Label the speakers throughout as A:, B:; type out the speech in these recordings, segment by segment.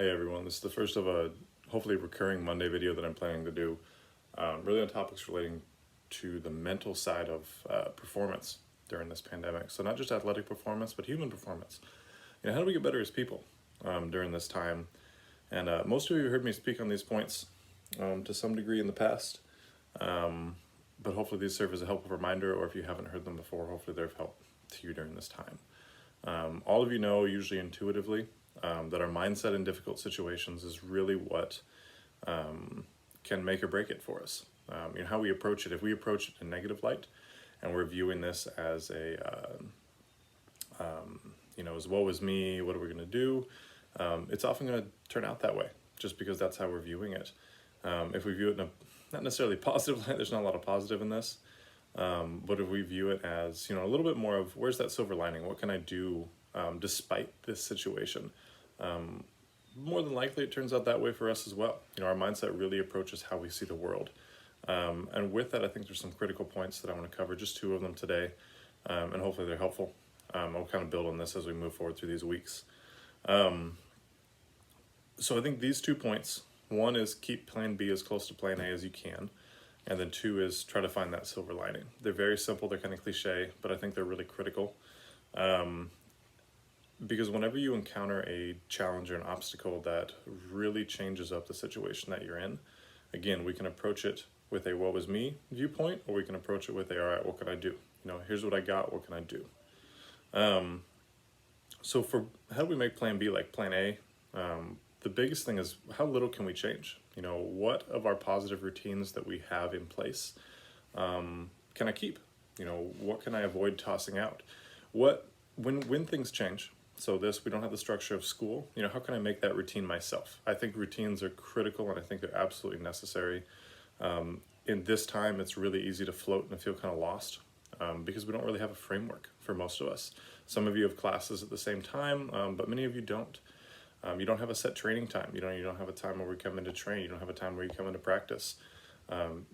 A: Hey everyone, this is the first of a hopefully recurring Monday video that I'm planning to do, really on topics relating to the mental side of performance during this pandemic. So not just athletic performance, but human performance. How do we get better as people during this time? And most of you heard me speak on these points to some degree in the past, but hopefully these serve as a helpful reminder, or if you haven't heard them before, hopefully they're of help to you during this time. All of you know, usually intuitively, that our mindset in difficult situations is really what can make or break it for us. How we approach it. If we approach it in negative light, and we're viewing this as as woe is me, what are we going to do? It's often going to turn out that way, just because that's how we're viewing it. If we view it in a not necessarily positive light, there's not a lot of positive in this, but if we view it as a little bit more of where's that silver lining? What can I do despite this situation? More than likely it turns out that way for us as well. Our mindset really approaches how we see the world. And with that, I think there's some critical points that I want to cover, just two of them today, and hopefully they're helpful. I'll kind of build on this as we move forward through these weeks. So I think these 2 points, one is keep plan B as close to plan A as you can, and then two is try to find that silver lining. They're very simple, they're kind of cliche, but I think they're really critical. Because whenever you encounter a challenge or an obstacle that really changes up the situation that you're in, again, we can approach it with a woe is me viewpoint, or we can approach it with a, all right, what can I do? Here's what I got, what can I do? So for how do we make plan B like plan A? The biggest thing is how little can we change? What of our positive routines that we have in place can I keep? What can I avoid tossing out? When things change, so we don't have the structure of school, how can I make that routine myself? I think routines are critical, and I think they're absolutely necessary. In this time, it's really easy to float and feel kind of lost because we don't really have a framework for most of us. Some of you have classes at the same time, but many of you don't. You don't have a set training time. You don't have a time where we come in to train. You don't have a time where you come into practice.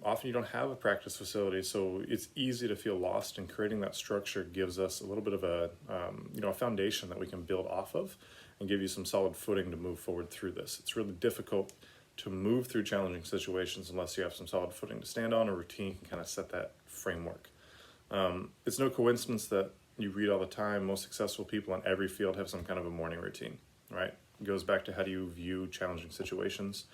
A: Often you don't have a practice facility, so it's easy to feel lost, and creating that structure gives us a little bit of a foundation that we can build off of and give you some solid footing to move forward through this. It's really difficult to move through challenging situations unless you have some solid footing to stand on. A routine can kind of set that framework. It's no coincidence that you read all the time, most successful people in every field have some kind of a morning routine, right? It goes back to how do you view challenging situations.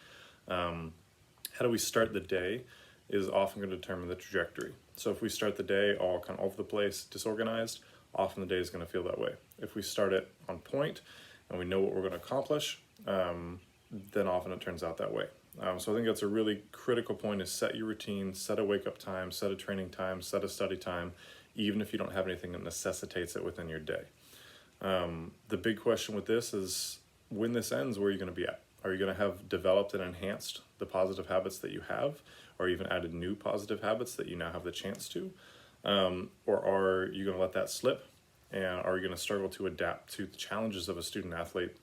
A: How do we start the day is often going to determine the trajectory. So if we start the day all kind of over the place, disorganized, often the day is going to feel that way. If we start it on point and we know what we're going to accomplish, then often it turns out that way. So I think that's a really critical point, is set your routine, set a wake up time, set a training time, set a study time, even if you don't have anything that necessitates it within your day. The big question with this is, when this ends, where are you going to be at? Are you going to have developed and enhanced the positive habits that you have, or even added new positive habits that you now have the chance to? Or are you going to let that slip? And are you going to struggle to adapt to the challenges of a student athlete,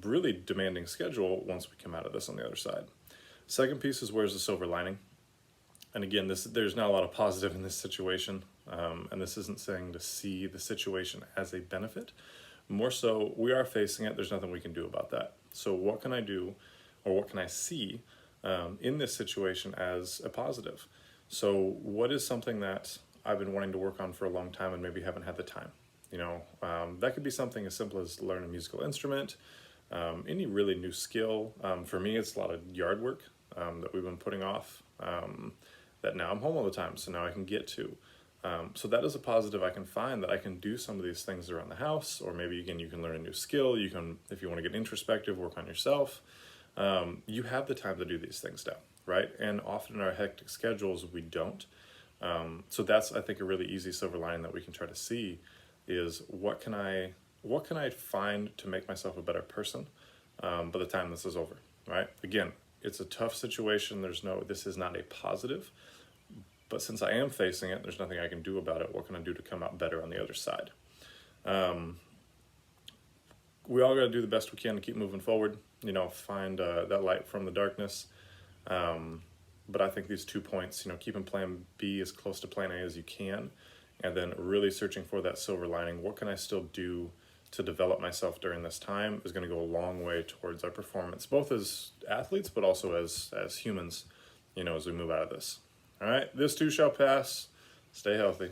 A: really demanding schedule once we come out of this on the other side? Second piece is, where's the silver lining? And again, there's not a lot of positive in this situation. And this isn't saying to see the situation as a benefit. More so, we are facing it. There's nothing we can do about that. So what can I do, or what can I see in this situation as a positive? So what is something that I've been wanting to work on for a long time and maybe haven't had the time? That could be something as simple as learn a musical instrument, any really new skill. For me, it's a lot of yard work that we've been putting off, that now I'm home all the time, so now I can get to. So that is a positive I can find, that I can do some of these things around the house, or maybe again, you can learn a new skill. You can, if you want to get introspective, work on yourself. You have the time to do these things now, right? And often in our hectic schedules, we don't. So that's, I think, a really easy silver lining that we can try to see is what can I find to make myself a better person by the time this is over, right? Again, it's a tough situation. This is not a positive. But since I am facing it, there's nothing I can do about it. What can I do to come out better on the other side? We all got to do the best we can to keep moving forward, find that light from the darkness. But I think these 2 points, keeping plan B as close to plan A as you can, and then really searching for that silver lining. What can I still do to develop myself during this time is going to go a long way towards our performance, both as athletes, but also as humans, as we move out of this. All right, this too shall pass. Stay healthy.